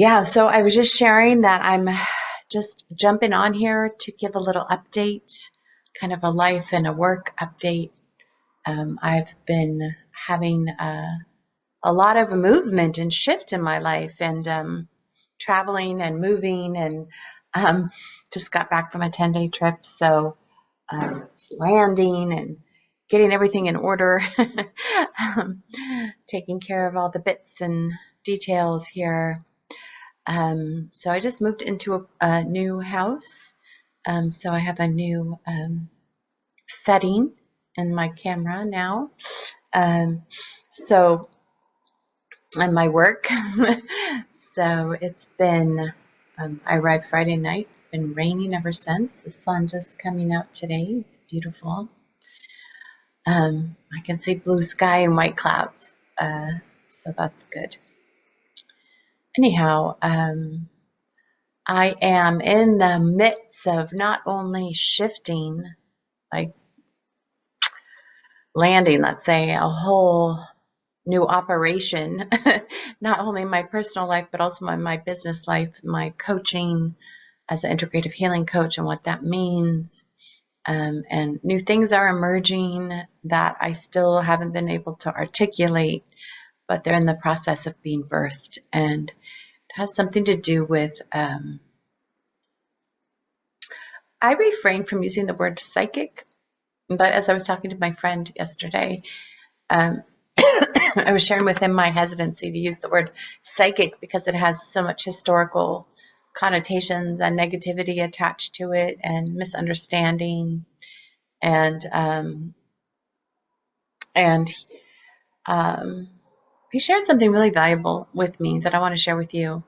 Yeah, so I was just sharing that I'm just jumping on here to give a little update, kind of a life and a work update. I've been having a lot of movement and shift in my life and traveling and moving and um, just got back from a 10-day trip. So it's landing and getting everything in order, um, taking care of all the bits and details here. So I just moved into a new house. So I have a new setting in my camera now. Um, so and my work. So it's been, I arrived Friday night. It's been raining ever since. The sun just coming out today. It's beautiful. I can see blue sky and white clouds. So that's good. Anyhow, I am in the midst of not only shifting, like landing, let's say, a whole new operation, not only in my personal life, but also in my business life, my coaching as an integrative healing coach and what that means. And new things are emerging that I still haven't been able to articulate, but they're in the process of being birthed. And it has something to do with, I refrain from using the word psychic, but as I was talking to my friend yesterday, um, I was sharing with him my hesitancy to use the word psychic because it has so much historical connotations and negativity attached to it and misunderstanding. And and he shared something really valuable with me that I want to share with you.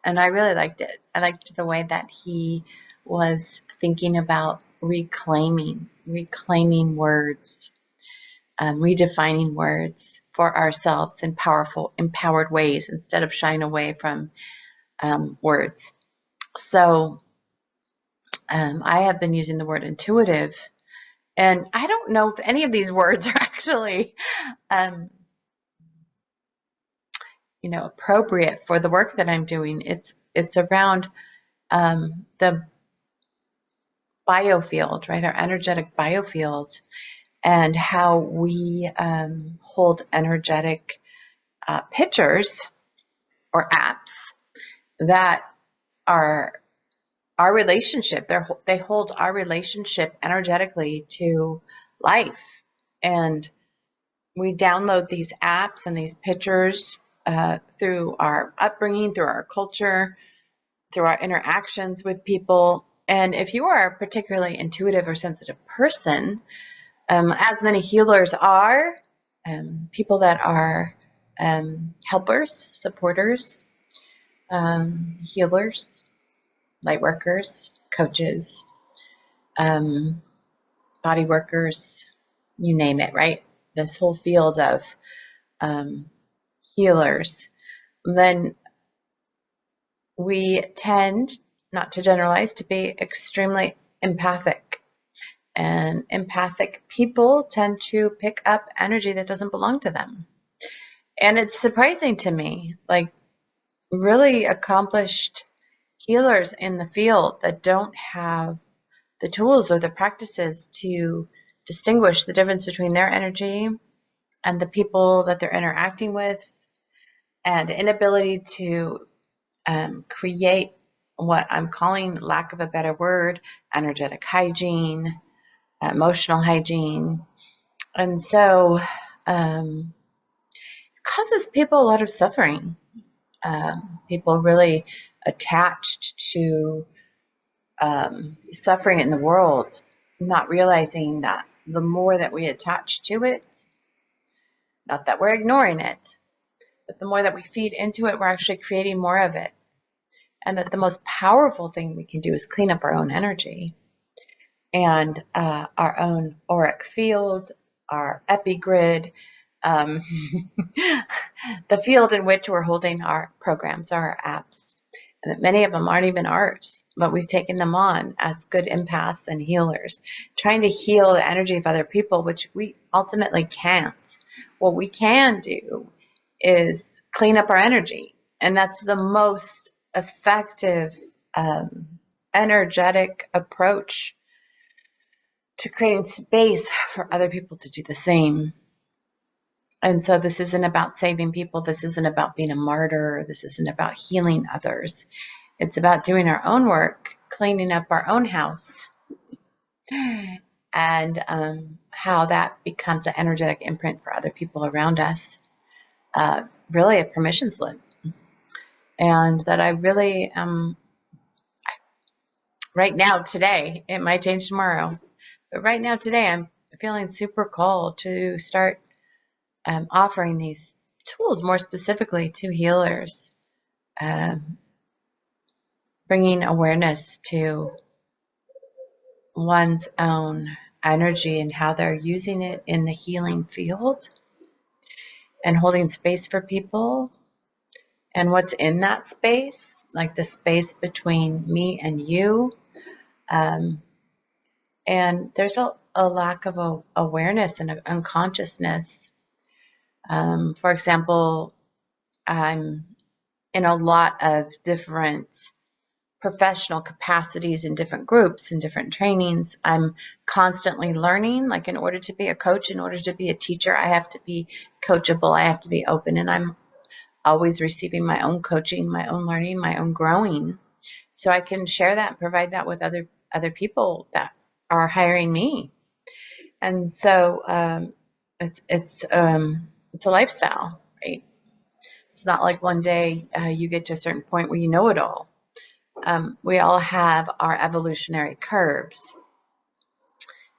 And I really liked it. I liked the way that he was thinking about reclaiming words, redefining words for ourselves in powerful, empowered ways instead of shying away from words. So I have been using the word intuitive, and I don't know if any of these words are actually, um, appropriate for the work that I'm doing. It's around the biofield, right? Our energetic biofield, and how we hold energetic pictures or apps that are our relationship. They hold our relationship energetically to life. And we download these apps and these pictures through our upbringing, through our culture, through our interactions with people. And if you are a particularly intuitive or sensitive person, as many healers are, people that are helpers, supporters, healers, light workers, coaches, um, body workers, you name it, right? This whole field of healers. Then we tend, not to generalize, to be extremely empathic. And empathic people tend to pick up energy that doesn't belong to them. And it's surprising to me, like really accomplished healers in the field that don't have the tools or the practices to distinguish the difference between their energy and the people that they're interacting with, and inability to create what I'm calling, lack of a better word, energetic hygiene, emotional hygiene. And so it causes people a lot of suffering. People really attached to suffering in the world, not realizing that the more that we attach to it, not that we're ignoring it, but the more that we feed into it, we're actually creating more of it. And that the most powerful thing we can do is clean up our own energy and our own auric field, our epigrid, um, the field in which we're holding our programs, our apps. And that many of them aren't even ours, but we've taken them on as good empaths and healers, trying to heal the energy of other people, which we ultimately can't. What we can do is clean up our energy. And that's the most effective, energetic approach to creating space for other people to do the same. And so this isn't about saving people. This isn't about being a martyr. This isn't about healing others. It's about doing our own work, cleaning up our own house, and how that becomes an energetic imprint for other people around us. Really a permission slip. And that I really, right now, today, it might change tomorrow, but right now, today, I'm feeling super called to start offering these tools more specifically to healers, bringing awareness to one's own energy and how they're using it in the healing field, and holding space for people and what's in that space, like the space between me and you. And there's a lack of awareness and of unconsciousness. For example, I'm in a lot of different professional capacities in different groups and different trainings. I'm constantly learning. Like, in order to be a coach, in order to be a teacher, I have to be coachable. I have to be open, and I'm always receiving my own coaching, my own learning, my own growing, so I can share that and provide that with other people that are hiring me. And so it's a lifestyle, right? It's not like one day you get to a certain point where you know it all. We all have our evolutionary curves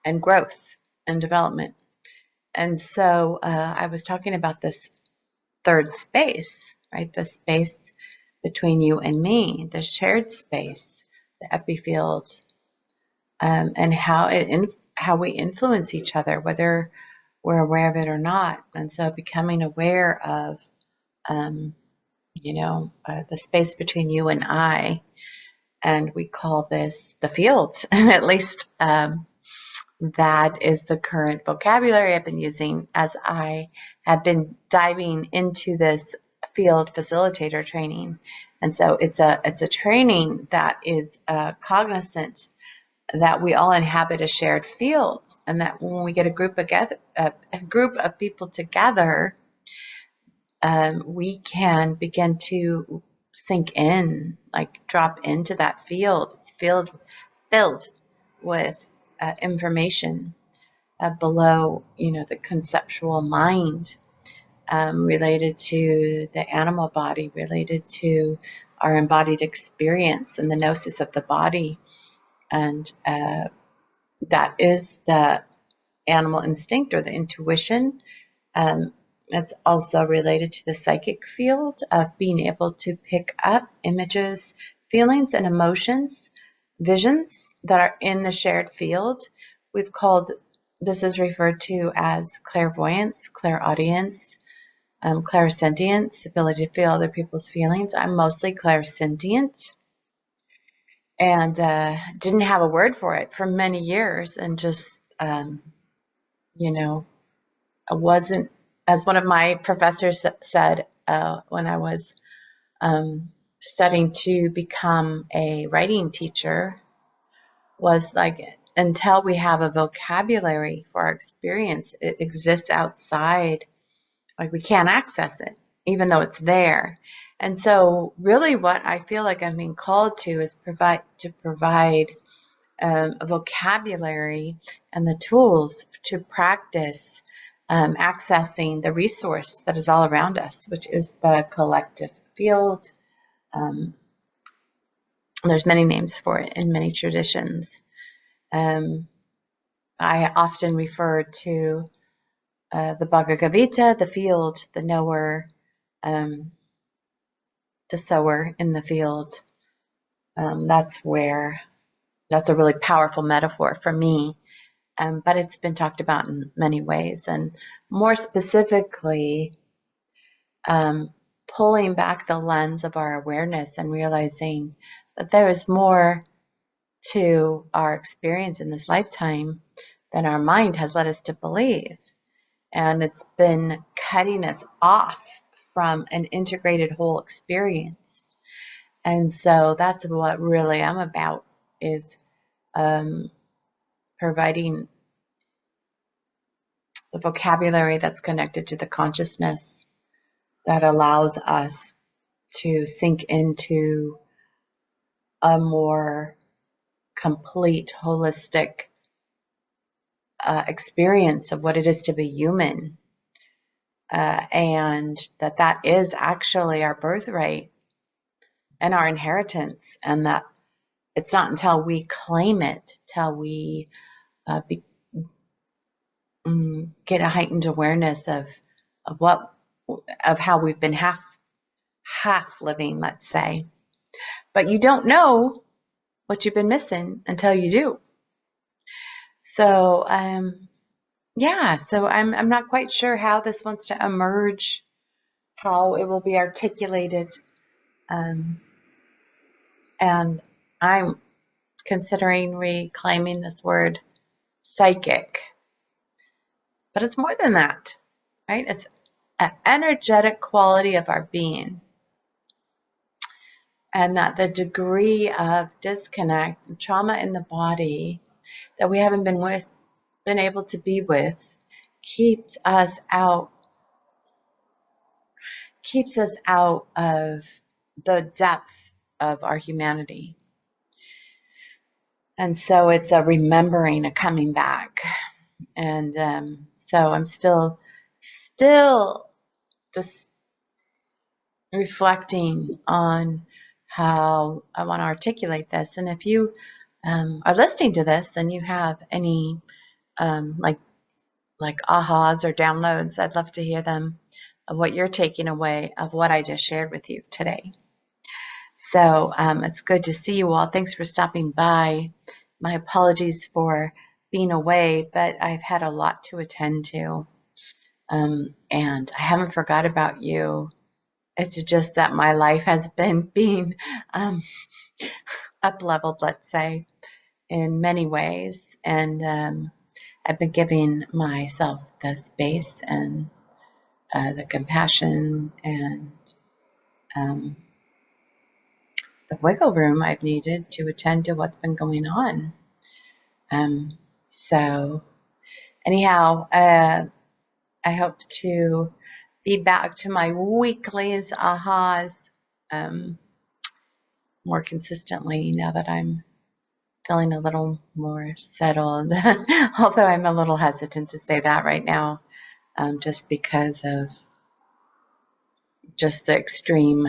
and growth and development. And so I was talking about this third space, right? The space between you and me, the shared space, the epifield, and how we influence each other, whether we're aware of it or not. And so becoming aware of, the space between you and I, and we call this the field. And at least that is the current vocabulary I've been using as I have been diving into this field facilitator training. And so it's a training that is cognizant that we all inhabit a shared field, and that when we get a group of people together, we can begin to sink in, like drop into that field. It's filled with information below, the conceptual mind, related to the animal body, related to our embodied experience and the gnosis of the body. And that is the animal instinct or the intuition. It's also related to the psychic field of being able to pick up images, feelings, and emotions, visions that are in the shared field. This is referred to as clairvoyance, clairaudience, clairsentience, ability to feel other people's feelings. I'm mostly clairsentient, and didn't have a word for it for many years, and just, I wasn't, as one of my professors said when I was studying to become a writing teacher, was like, until we have a vocabulary for our experience, it exists outside. Like, we can't access it, even though it's there. And so really what I feel like I'm being called to is provide a vocabulary and the tools to practice accessing the resource that is all around us, which is the collective field. There's many names for it in many traditions. I often refer to the Bhagavad Gita, the field, the knower, the sower in the field. That's a really powerful metaphor for me. But it's been talked about in many ways, and more specifically, pulling back the lens of our awareness and realizing that there is more to our experience in this lifetime than our mind has led us to believe. And it's been cutting us off from an integrated whole experience. And so that's what really I'm about, is providing the vocabulary that's connected to the consciousness that allows us to sink into a more complete, holistic experience of what it is to be human. And that is actually our birthright and our inheritance, and that it's not until we claim it, till we get a heightened awareness of what of how we've been half living, let's say. But you don't know what you've been missing until you do. So yeah, so I'm not quite sure how this wants to emerge, how it will be articulated, and I'm considering reclaiming this word psychic, but it's more than that, right? It's an energetic quality of our being, and that the degree of disconnect and trauma in the body that we haven't been able to be with keeps us out of the depth of our humanity. And so it's a remembering, a coming back. And so I'm still just reflecting on how I want to articulate this. And if you are listening to this and you have any like ahas or downloads, I'd love to hear them, of what you're taking away of what I just shared with you today. So it's good to see you all. Thanks for stopping by. My apologies for being away, but I've had a lot to attend to. And I haven't forgot about you. It's just that my life has been being up-leveled, let's say, in many ways. And I've been giving myself the space and the compassion and the wiggle room I've needed to attend to what's been going on. So anyhow, I hope to be back to my weeklies, ahas, more consistently now that I'm feeling a little more settled. Although I'm a little hesitant to say that right now, just because of just the extreme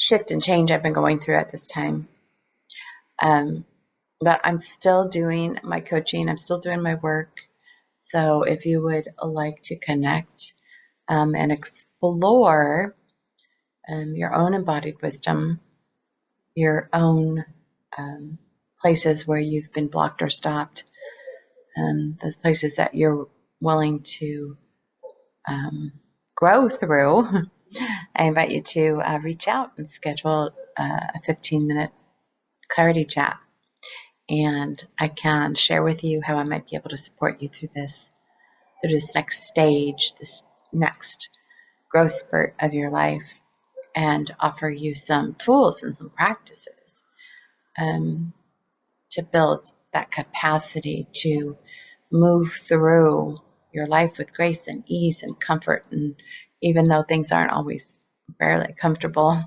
shift and change I've been going through at this time. But I'm still doing my coaching. I'm still doing my work. So if you would like to connect and explore your own embodied wisdom, your own places where you've been blocked or stopped, those places that you're willing to grow through, I invite you to reach out and schedule a 15-minute clarity chat. And I can share with you how I might be able to support you through this next stage, this next growth spurt of your life, and offer you some tools and some practices to build that capacity to move through your life with grace and ease and comfort. And even though things aren't always barely comfortable,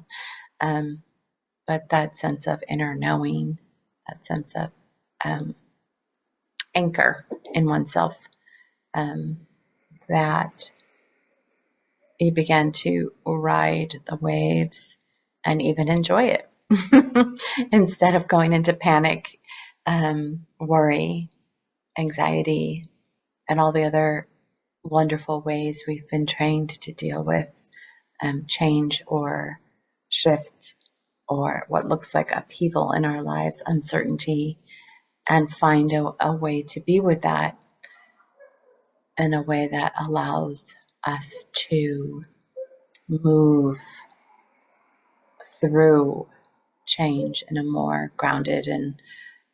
but that sense of inner knowing, that sense of anchor in oneself, that you begin to ride the waves and even enjoy it instead of going into panic, worry, anxiety, and all the other wonderful ways we've been trained to deal with change or shift or what looks like upheaval in our lives, uncertainty, and find a way to be with that in a way that allows us to move through change in a more grounded and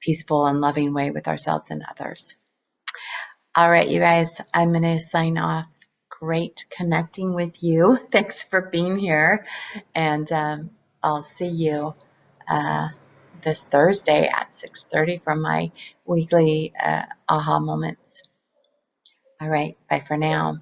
peaceful and loving way with ourselves and others. All right, you guys, I'm going to sign off. great connecting with you. Thanks for being here. And I'll see you this Thursday at 6:30 for my weekly aha moments. All right. Bye for now.